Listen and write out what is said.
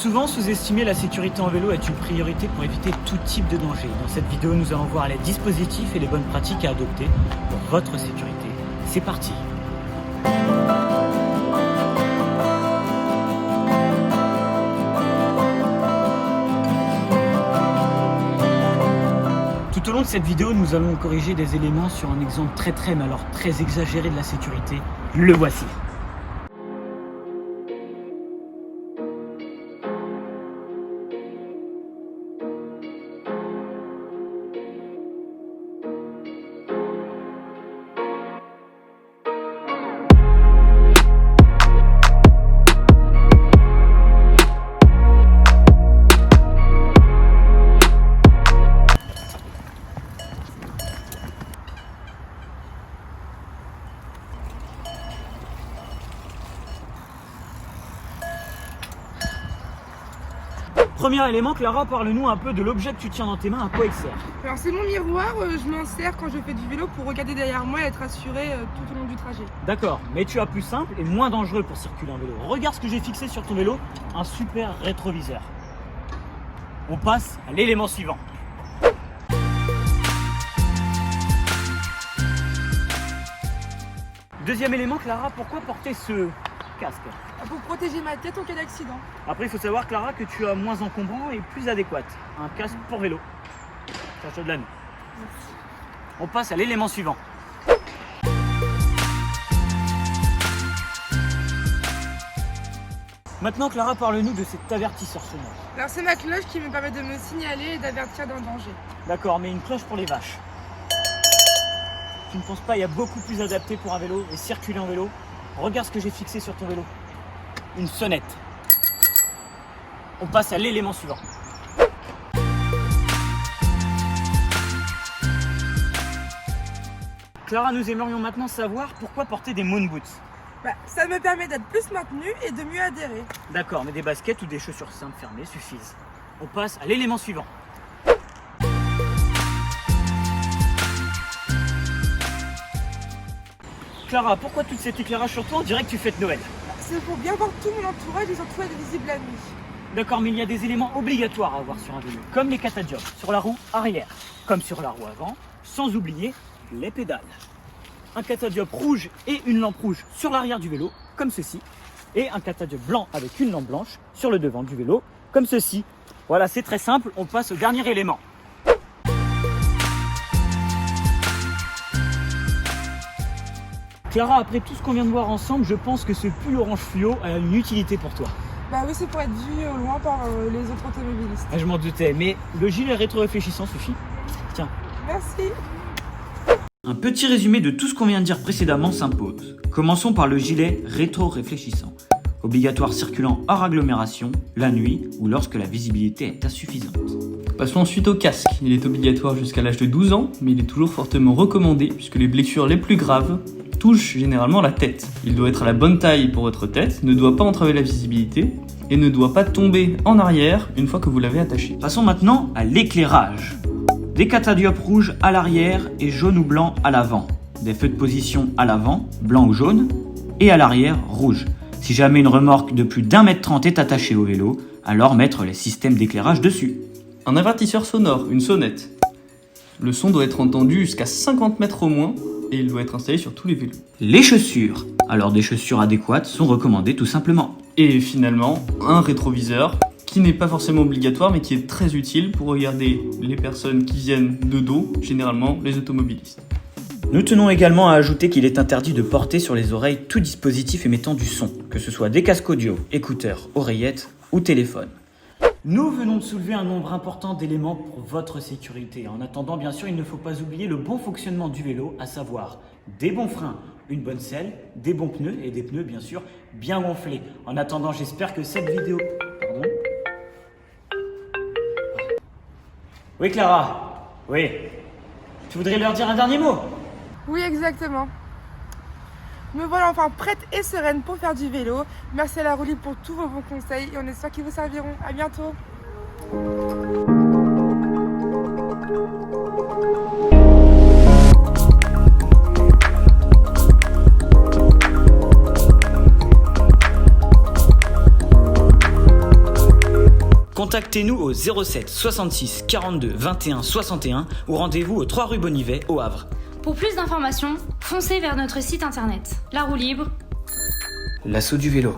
Souvent sous-estimer la sécurité en vélo est une priorité pour éviter tout type de danger. Dans cette vidéo, nous allons voir les dispositifs et les bonnes pratiques à adopter pour votre sécurité. C'est parti! Tout au long de cette vidéo, nous allons corriger des éléments sur un exemple très exagéré de la sécurité. Le voici. Premier élément, Clara, parle-nous un peu de l'objet que tu tiens dans tes mains, à quoi il sert? Alors c'est mon miroir, je m'en sers quand je fais du vélo pour regarder derrière moi et être assuré tout au long du trajet. D'accord, mais tu as plus simple et moins dangereux pour circuler en vélo. Regarde ce que j'ai fixé sur ton vélo, un super rétroviseur. On passe à l'élément suivant. Deuxième élément, Clara, pourquoi porter ce casque? Pour protéger ma tête en cas d'accident. Après, il faut savoir, Clara, que tu as moins encombrant et plus adéquat. Un casque pour vélo. Ça de l'année. On passe à l'élément suivant. Maintenant, Clara, parle-nous de cet avertisseur sonore. Alors c'est ma cloche qui me permet de me signaler et d'avertir d'un danger. D'accord, mais une cloche pour les vaches. Tu ne penses pas, il y a beaucoup plus adapté pour un vélo et circuler en vélo. Regarde ce que j'ai fixé sur ton vélo. Une sonnette. On passe à l'élément suivant. Clara, nous aimerions maintenant savoir pourquoi porter des moon boots. Ça me permet d'être plus maintenu et de mieux adhérer. D'accord, mais des baskets ou des chaussures simples fermées suffisent. On passe à l'élément suivant. Clara, pourquoi tout cet éclairage sur toi? On dirait que tu fêtes Noël. C'est pour bien voir tout mon entourage et surtout être visible la nuit. D'accord, mais il y a des éléments obligatoires à avoir sur un vélo, comme les catadiopes sur la roue arrière, comme sur la roue avant, sans oublier les pédales. Un catadiope rouge et une lampe rouge sur l'arrière du vélo, comme ceci, et un catadiope blanc avec une lampe blanche sur le devant du vélo, comme ceci. Voilà, c'est très simple, on passe au dernier élément. Clara, après tout ce qu'on vient de voir ensemble, je pense que ce pull orange fluo a une utilité pour toi. Oui, c'est pour être vu au loin par les autres automobilistes. Je m'en doutais, mais le gilet rétro-réfléchissant suffit. Tiens. Merci. Un petit résumé de tout ce qu'on vient de dire précédemment s'impose. Commençons par le gilet rétro-réfléchissant. Obligatoire circulant hors agglomération, la nuit ou lorsque la visibilité est insuffisante. Passons ensuite au casque. Il est obligatoire jusqu'à l'âge de 12 ans, mais il est toujours fortement recommandé puisque les blessures les plus graves touchent généralement la tête. Il doit être à la bonne taille pour votre tête, ne doit pas entraver la visibilité et ne doit pas tomber en arrière une fois que vous l'avez attaché. Passons maintenant à l'éclairage. Des catadiopes rouges à l'arrière et jaune ou blanc à l'avant. Des feux de position à l'avant, blanc ou jaune, et à l'arrière, rouge. Si jamais une remorque de plus d'1,30 m est attachée au vélo, alors mettre les systèmes d'éclairage dessus. Un avertisseur sonore, une sonnette. Le son doit être entendu jusqu'à 50 mètres au moins et il doit être installé sur tous les vélos. Les chaussures. Alors des chaussures adéquates sont recommandées tout simplement. Et finalement, un rétroviseur qui n'est pas forcément obligatoire mais qui est très utile pour regarder les personnes qui viennent de dos, généralement les automobilistes. Nous tenons également à ajouter qu'il est interdit de porter sur les oreilles tout dispositif émettant du son, que ce soit des casques audio, écouteurs, oreillettes ou téléphone. Nous venons de soulever un nombre important d'éléments pour votre sécurité. En attendant, bien sûr, il ne faut pas oublier le bon fonctionnement du vélo, à savoir des bons freins, une bonne selle, des bons pneus et des pneus, bien sûr, bien gonflés. En attendant, j'espère que cette vidéo... Pardon. Oui, Clara. Oui. Tu voudrais leur dire un dernier mot? Oui, exactement. Me voilà enfin prête et sereine pour faire du vélo. Merci à la roue libre pour tous vos bons conseils et on espère qu'ils vous serviront. À bientôt. Contactez-nous au 07 66 42 21 61 ou rendez-vous aux 3 rue Bonnivet au Havre. Pour plus d'informations, foncez vers notre site internet. La roue libre. L'assaut du vélo.